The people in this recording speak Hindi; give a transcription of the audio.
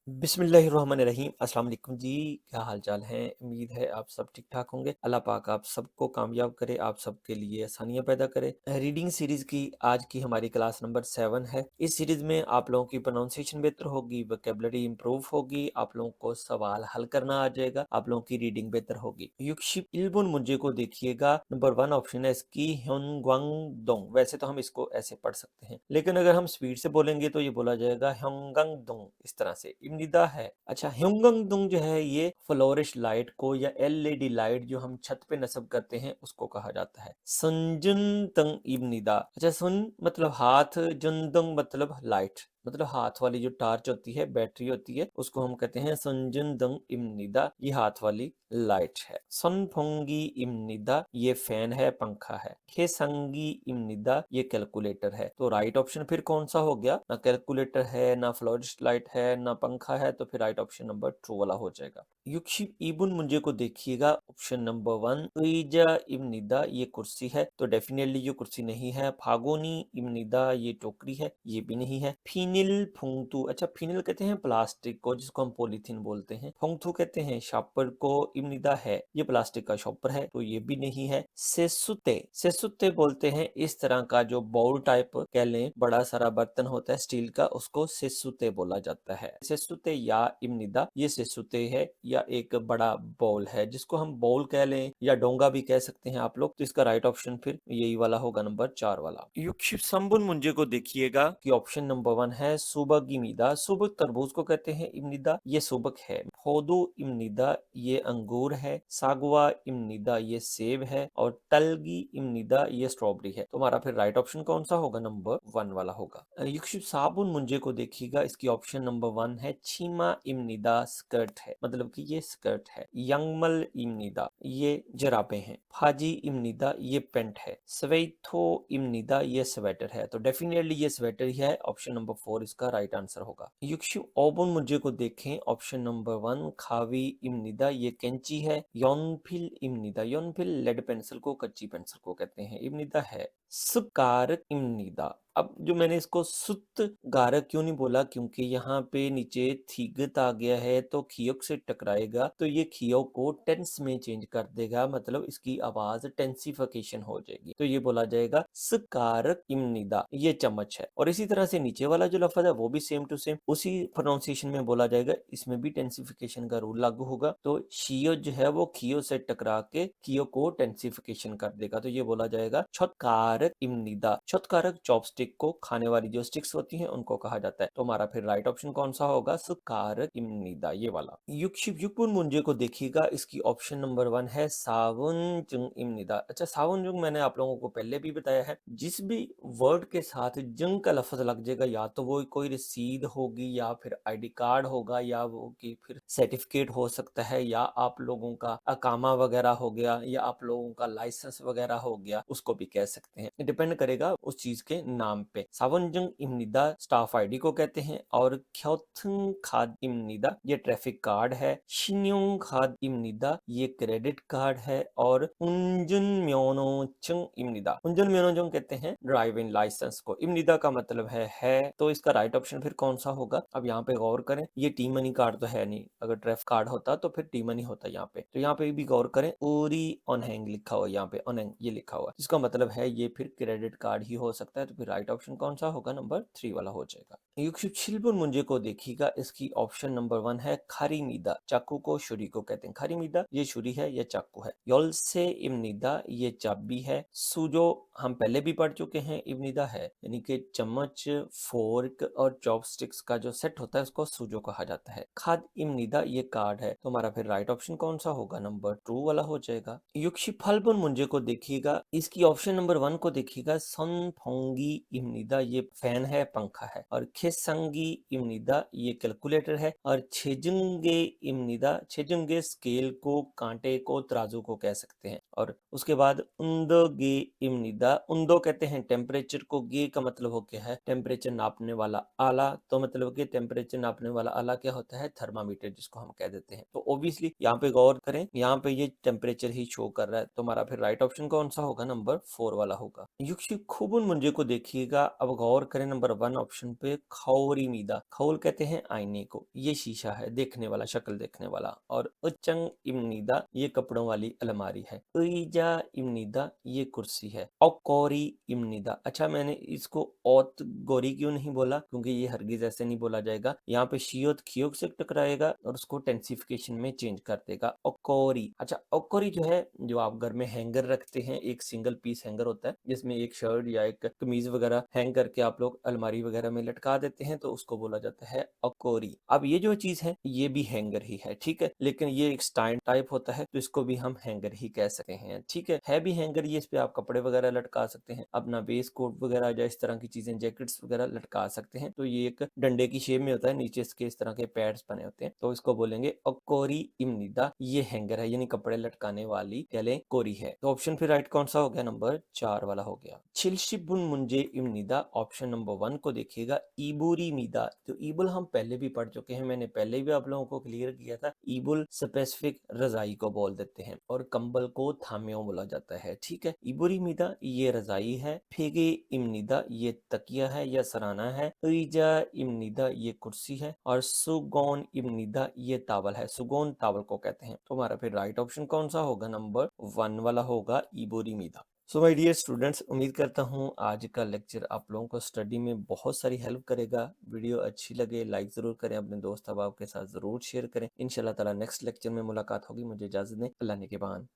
बिस्मिल्लाहिर्रहमानिर्रहीम। अस्सलाम वालेकुम जी। क्या हाल चाल है? उम्मीद है आप सब ठीक ठाक होंगे। अल्लाह पाक आप सबको कामयाब करे, आप सबके लिए आसानियां पैदा करे। रीडिंग सीरीज की आज की हमारी क्लास नंबर 7 है। इस सीरीज में आप लोगों की प्रोनाउंसिएशन बेहतर होगी, वोकैबुलरी इंप्रूव होगी, आप लोगों को सवाल हल करना आ जाएगा, आप लोगों की रीडिंग बेहतर होगी। युक्षिप इल्बुन मुंजे को देखिएगा। नंबर 1 ऑप्शन है इसकी ह्योंगवांग दोंग। वैसे तो हम इसको ऐसे पढ़ सकते हैं, लेकिन अगर हम स्पीड से बोलेंगे तो ये बोला जाएगा ह्योंगंग दोंग, इस तरह से। निदा है। अच्छा, ह्योंगंगदुंग जो है ये फ्लोरिश लाइट को या एलईडी लाइट जो हम छत पे नस्ब करते हैं उसको कहा जाता है। सुनजुन तंग इब्निदा। अच्छा, सुन मतलब हाथ, जुनदुंग मतलब लाइट, मतलब हाथ वाली जो टार्च होती है, बैटरी होती है, उसको हम कहते हैं सुनजुन दंग इम्निदा। ये हाथ वाली लाइट है। सनफोंगी इम्निदा ये फैन है, पंखा है। खेसंगी इम्निदा ये कैलकुलेटर है। तो राइट ऑप्शन फिर कौन सा हो गया? ना कैलकुलेटर है, ना फ्लोरिश लाइट है, ना पंखा है, तो फिर राइट ऑप्शन नंबर 2 वाला हो जाएगा। युक्षिप इबुन मुंजे को देखिएगा। ऑप्शन नंबर 1 उइजा इम्निदा ये कुर्सी है, तो डेफिनेटली ये कुर्सी नहीं है। फागोनी इम्निदा ये टोकरी है, ये भी नहीं है। फिनिल फुंगतू। अच्छा, फिनिल कहते हैं प्लास्टिक को जिसको हम पॉलीथीन बोलते हैं। फुंगतू कहते हैं शॉपर को। इम्निदा है ये प्लास्टिक का शॉपर है, तो ये भी नहीं है। सेसुते, सेसुते बोलते हैं इस तरह का जो बाउल टाइप कह लें, बड़ा सारा बर्तन होता है स्टील का, उसको सेसुते बोला जाता है। सेसुते या इम्निदा ये सेसुते है या एक बड़ा बाउल है, जिसको हम बाउल कह लें या डोंगा भी कह सकते हैं आप लोग। तो इसका राइट ऑप्शन फिर यही वाला होगा, नंबर 4 वाला। युक्षिप संबुन मुंजे को देखिएगा कि ऑप्शन नंबर 1 है सुबक इमिदा। सुबक तरबूज को कहते हैं इम्निदा, ये सुबक है। फोदू इम्निदा ये अंगूर है। सागवा इम्निदा ये सेब है। और तलगी इम्निदा ये स्ट्रॉबेरी है। तो हमारा फिर राइट ऑप्शन कौन सा होगा? नंबर 1 वाला होगा। युक्षिप साबुन मुंजे को देखिएगा। इसकी ऑप्शन नंबर 1 है। छीमा इम्निदा स्कर्ट है, मतलब कि ये स्कर्ट है। यंगमल इम्निदा ये जराबे हैं। फाजी इम्निदा ये पेंट है। स्वेथो इम्निदा ये स्वेटर है। तो डेफिनेटली ये स्वेटर ही है। ऑप्शन नंबर 4 इसका राइट आंसर होगा। युक्षु ओबुन मुझे को देखें। ऑप्शन नंबर 1 खावी इम्निदा ये कैंची है। योनफिल इम्निदा, योनफिल लेड पेंसिल को, कच्ची पेंसिल को कहते हैं। इम्निदा है। सुकारक इम्निदा। अब जो मैंने इसको सुत गारक क्यों नहीं बोला, क्योंकि यहाँ पे नीचे थीगत आ गया है, तो खियोक से टकराएगा तो ये खियो को टेंस में चेंज कर देगा, मतलब इसकी आवाज टेंसिफिकेशन हो जाएगी। तो ये बोला जाएगा सकारक इम्निदा, ये चम्मच है। और इसी तरह से नीचे वाला जो लफ्ज है वो भी सेम टू सेम उसी प्रोनाउंसिएशन में बोला जाएगा, इसमें भी टेंसिफिकेशन का रूल लागू होगा। तो शियो जो है वो खियो से टकरा के खियो को टेंसिफिकेशन कर देगा। तो ये बोला जाएगा छतकारक इम्निदा। छतकारक चॉपस्टिक को खाने वाली जो स्टिक्स होती हैं उनको कहा जाता है। तो हमारा फिर राइट ऑप्शन कौन सा होगा? सुकारक इम्निदा, ये वाला। युक्षिप युक्पुन मुंजे को देखिएगा। इसकी ऑप्शन नंबर 1 है सावन जुंग इम्निदा। अच्छा, सावन जुंग मैंने आप लोगों को पहले भी बताया है, जिस भी वर्ड के साथ जंग का लफ्ज लग जाएगा, या तो वो कोई रसीद होगी, या फिर आईडी कार्ड होगा, या वो की फिर सर्टिफिकेट हो सकता है, या आप लोगों का अकामा वगैरह हो गया, या आप लोगों का लाइसेंस वगैरह हो गया, उसको भी कह सकते हैं। डिपेंड करेगा उस चीज के नाम पे। सावनजंग इम्निदा स्टाफ आईडी को कहते हैं। और ख्योथंग खाद इम्निदा ये ट्रैफिक कार्ड है। शिन्योंग खाद इम्निदा ये क्रेडिट कार्ड है। और उंजुन म्योनोचंग इम्निदा, उंजुन म्योनोचंग कहते हैं ड्राइविंग लाइसेंस को। इम्निदा का मतलब है। तो इसका राइट ऑप्शन फिर कौन सा होगा? अब यहाँ पे गौर करें, ये टी मनी कार्ड तो है नहीं, अगर ट्रैफिक कार्ड होता तो फिर टी मनी होता यहाँ पे। तो यहाँ पे भी गौर करें, ओरी ऑनहैंग लिखा हुआ, यहाँ पे ऑनहैंग ये लिखा हुआ, जिसका मतलब है ये फिर क्रेडिट कार्ड ही हो सकता है। तो फिर राइट ऑप्शन कौन सा होगा? नंबर 3 वाला हो जाएगा। युक्षिप शिल्पुन मुंजे को देखिएगा। इसकी ऑप्शन नंबर 1 है खारीमीदा। चाकू को छुरी को कहते हैं। खारीमीदा ये छुरी है, ये चाकू है। योलसे इम्निदा ये चाबी है। सुजो हम पहले भी पढ़ चुके हैं, इम्निदा है, यानी कि चम्मच, फोर्क और चॉपस्टिक्स का जो सेट होता है उसको सुजो कहा जाता है। खाद इम्निदा ये कार्ड है। तो हमारा फिर राइट ऑप्शन कौन सा होगा? नंबर 2 वाला हो जाएगा। युक्षिप फलबुन मुंजे को देखिएगा। इसकी ऑप्शन नंबर 1 को देखिएगा। सन फोंगी इम्निदा ये फैन है, पंखा है। और खेसंगी इम्निदा ये कैलकुलेटर है। और छेजुंगे इम्निदा, छेजुंगे स्केल को, कांटे को, तराजू को कह सकते हैं। और उसके बाद उंदोगे इम्निदा, उंदो कहते हैं टेम्परेचर को। गे का मतलब हो क्या है? टेम्परेचर नापने वाला आला। तो मतलब कि टेम्परेचर नापने वाला आला क्या होता है? थर्मामीटर, जिसको हम कह देते हैं। तो ऑब्वियसली यहाँ पे गौर करें, यहाँ पे ये टेम्परेचर ही शो कर रहा है। तो हमारा फिर राइट ऑप्शन कौन सा होगा? नंबर 4 वाला होगा। युक्षिप खुबुन मुंजे को देखिएगा। अब गौर करें नंबर 1 ऑप्शन पे, खौरी मीदा, खौल कहते हैं आईने को, ये शीशा है देखने वाला, शक्ल देखने वाला। और उचंग इमनीदा ये कपड़ों वाली अलमारी है। उईजा इमनीदा ये कुर्सी है। औकोरी इमनीदा, अच्छा मैंने इसको औत गोरी क्यों नहीं बोला, क्योंकि ये हरगिज ऐसे नहीं बोला जाएगा, यहाँ पे शियोत खियोक से टकराएगा और उसको टेंसिफिकेशन में चेंज कर देगा। औकोरी, अच्छा औकोरी जो है, जो आप घर में हैंगर रखते हैं, एक सिंगल पीस हैंगर होता है जिसमें एक शर्ट या एक कमीज वगैरह हैंग करके आप लोग अलमारी वगैरह में लटका देते हैं, तो उसको बोला जाता है औकोरी। अब ये जो चीज है ये भी हैंगर ही है, ठीक है, लेकिन ये एक स्टैंड टाइप होता है तो इसको भी हम हैंगर ही कह सकते हैं, ठीक है भी हैंगर ये, इस पे आप कपड़े वगैरह लटका सकते हैं, अपना बेस कोट वगैरह या इस तरह की चीजें, जैकेट्स वगैरह लटका सकते हैं। तो ये एक डंडे की शेप में होता है, नीचे इसके इस तरह के पैड्स बने होते हैं, तो इसको बोलेंगे अकोरी इमनिदा, ये हैंगर है यानी कपड़े लटकाने वाली गले कोरी है। तो ऑप्शन फिर राइट कौन सा हो गया, नंबर 4 वाला हो गया। छिलशिबुन मुंजे इमनिदा, ऑप्शन नंबर 1 को देखिएगा। इबुरी मीदा, तो ईबुल हम पहले भी पढ़ चुके हैं, मैंने पहले भी आप लोगों को क्लियर किया था। ईबुल स्पेसिफिक रजाई को बोल देते हैं और कंबल को थाम्यो बोला जाता है, ठीक है। इबुरी मीदा ये रजाई है। फेगे इमनिदा ये तकिया है या सराना है। उइजा इमनिदा ये कुर्सी है। और सुगोन इमनिदा ये तावल है, सुगोन तावल को कहते हैं। तो हमारा फिर राइट ऑप्शन कौन सा होगा, नंबर 1 वाला होगा, इबोरी मीदा। सो माय डियर स्टूडेंट्स, उम्मीद करता हूँ आज का लेक्चर आप लोगों को स्टडी में बहुत सारी हेल्प करेगा। वीडियो अच्छी लगे लाइक ज़रूर करें, अपने दोस्त अहबाब के साथ ज़रूर शेयर करें। इंशाल्लाह ताला नेक्स्ट लेक्चर में मुलाकात होगी। मुझे इजाज़त दें, अल्लाह ने के बान।